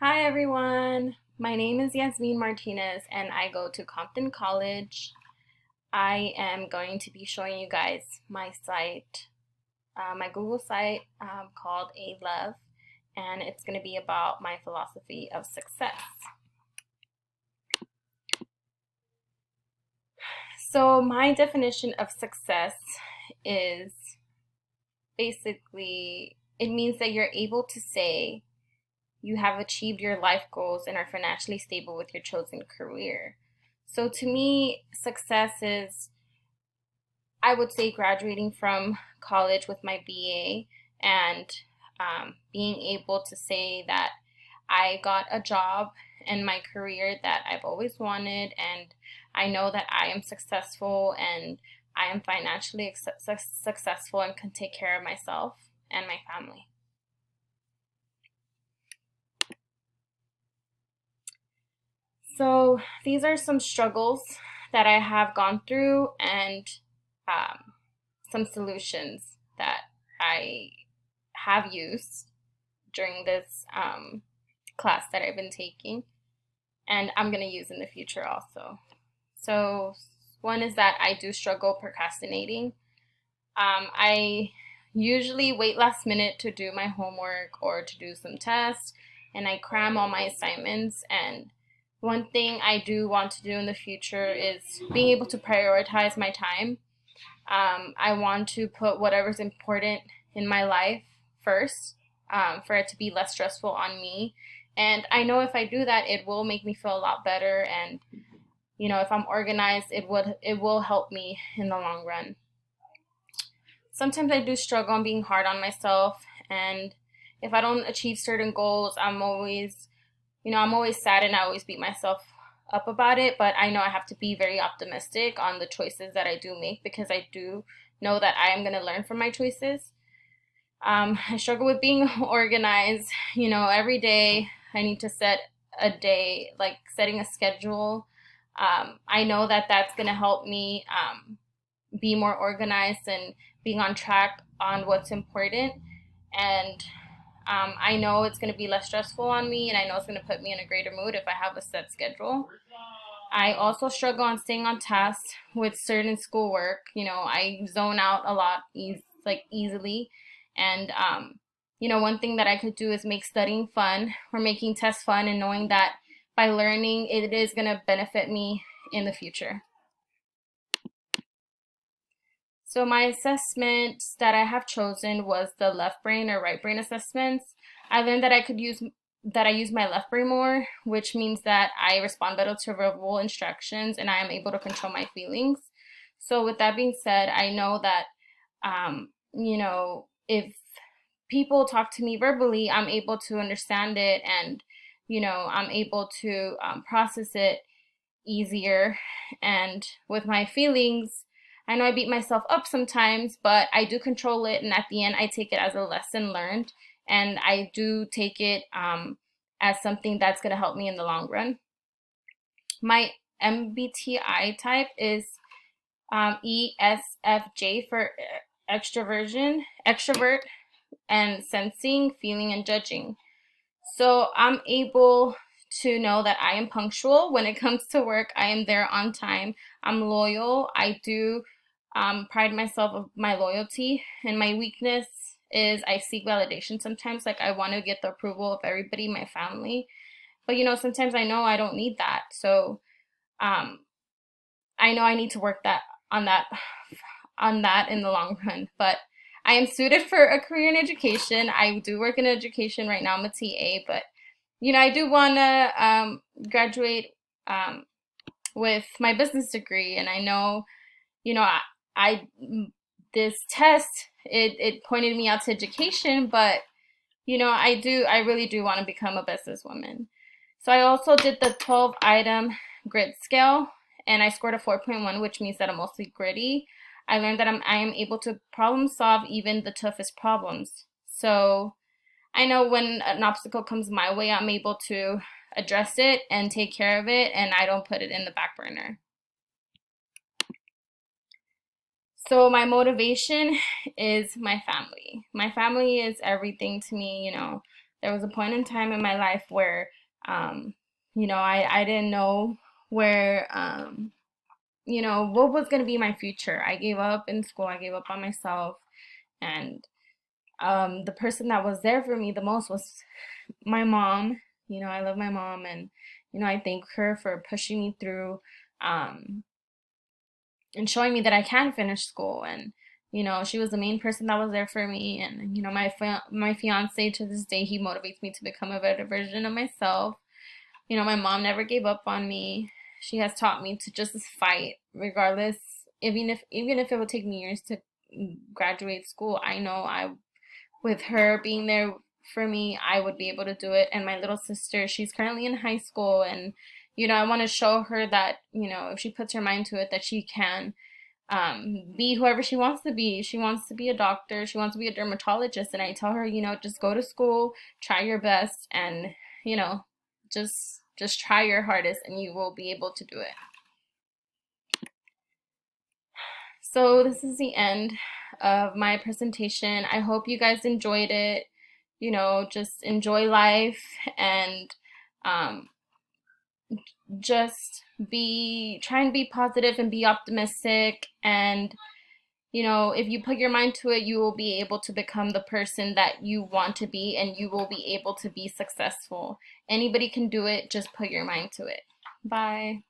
Hi everyone, my name is Yasmeen Martinez and I go to Compton College. I am going to be showing you guys my site, my Google site called A Love, and it's going to be about my philosophy of success. So, my definition of success is basically it means that you're able to say you have achieved your life goals and are financially stable with your chosen career. So to me, success is, I would say, graduating from college with my BA and being able to say that I got a job in my career that I've always wanted, and I know that I am successful and I am financially successful and can take care of myself and my family. So these are some struggles that I have gone through and some solutions that I have used during this class that I've been taking and I'm going to use in the future also. So one is that I do struggle procrastinating. I usually wait last minute to do my homework or to do some tests, and I cram all my assignments. And one thing I do want to do in the future is being able to prioritize my time. I want to put whatever's important in my life first, for it to be less stressful on me. And I know if I do that, it will make me feel a lot better. And if I'm organized, it will help me in the long run. Sometimes I do struggle on being hard on myself, and if I don't achieve certain goals, I'm always sad and I always beat myself up about it, but I know I have to be very optimistic on the choices that I do make because I do know that I am going to learn from my choices. I struggle with being organized. Every day I need to set a day, like setting a schedule. I know that that's going to help me be more organized and being on track on what's important. And I know it's going to be less stressful on me, and I know it's going to put me in a greater mood if I have a set schedule. I also struggle on staying on task with certain schoolwork. I zone out a lot, easily, and one thing that I could do is make studying fun or making tests fun, and knowing that by learning, it is going to benefit me in the future. So my assessment that I have chosen was the left brain or right brain assessments. I learned that I use my left brain more, which means that I respond better to verbal instructions and I am able to control my feelings. So with that being said, I know that if people talk to me verbally, I'm able to understand it, and I'm able to process it easier. And with my feelings, I know I beat myself up sometimes, but I do control it. And at the end, I take it as a lesson learned. And I do take it as something that's going to help me in the long run. My MBTI type is ESFJ for extrovert, and sensing, feeling, and judging. So I'm able to know that I am punctual when it comes to work. I am there on time. I'm loyal. I do pride myself of my loyalty. And my weakness is I seek validation sometimes. Like I want to get the approval of everybody, my family. But sometimes I know I don't need that. So um, I know I need to work on that on that in the long run. But I am suited for a career in education. I do work in education right now. I'm a TA, but I do want to graduate with my business degree, and I know, I this test it pointed me out to education, but I really do want to become a businesswoman. So I also did the 12-item grit scale, and I scored a 4.1, which means that I'm mostly gritty. I learned that I am able to problem solve even the toughest problems. So I know when an obstacle comes my way, I'm able to address it and take care of it, and I don't put it in the back burner. So my motivation is my family. My family is everything to me. There was a point in time in my life where, um, I didn't know where, what was going to be my future. I gave up in school, I gave up on myself, and the person that was there for me the most was my mom. I love my mom, and I thank her for pushing me through, um, and showing me that I can finish school. And she was the main person that was there for me. And my fiance to this day, he motivates me to become a better version of myself. My mom never gave up on me. She has taught me to just fight, regardless. Even if it would take me years to graduate school, I know I with her being there for me, I would be able to do it. And my little sister, she's currently in high school, and I want to show her that if she puts her mind to it, that she can be whoever she wants to be. She wants to be a doctor, she wants to be a dermatologist, and I tell her, just go to school, try your best, and you know, just try your hardest, and you will be able to do it. So this is the end of my presentation. I hope you guys enjoyed it. Just enjoy life, and um, just try and be positive and be optimistic. And if you put your mind to it, you will be able to become the person that you want to be, and you will be able to be successful. Anybody can do it, just put your mind to it. Bye.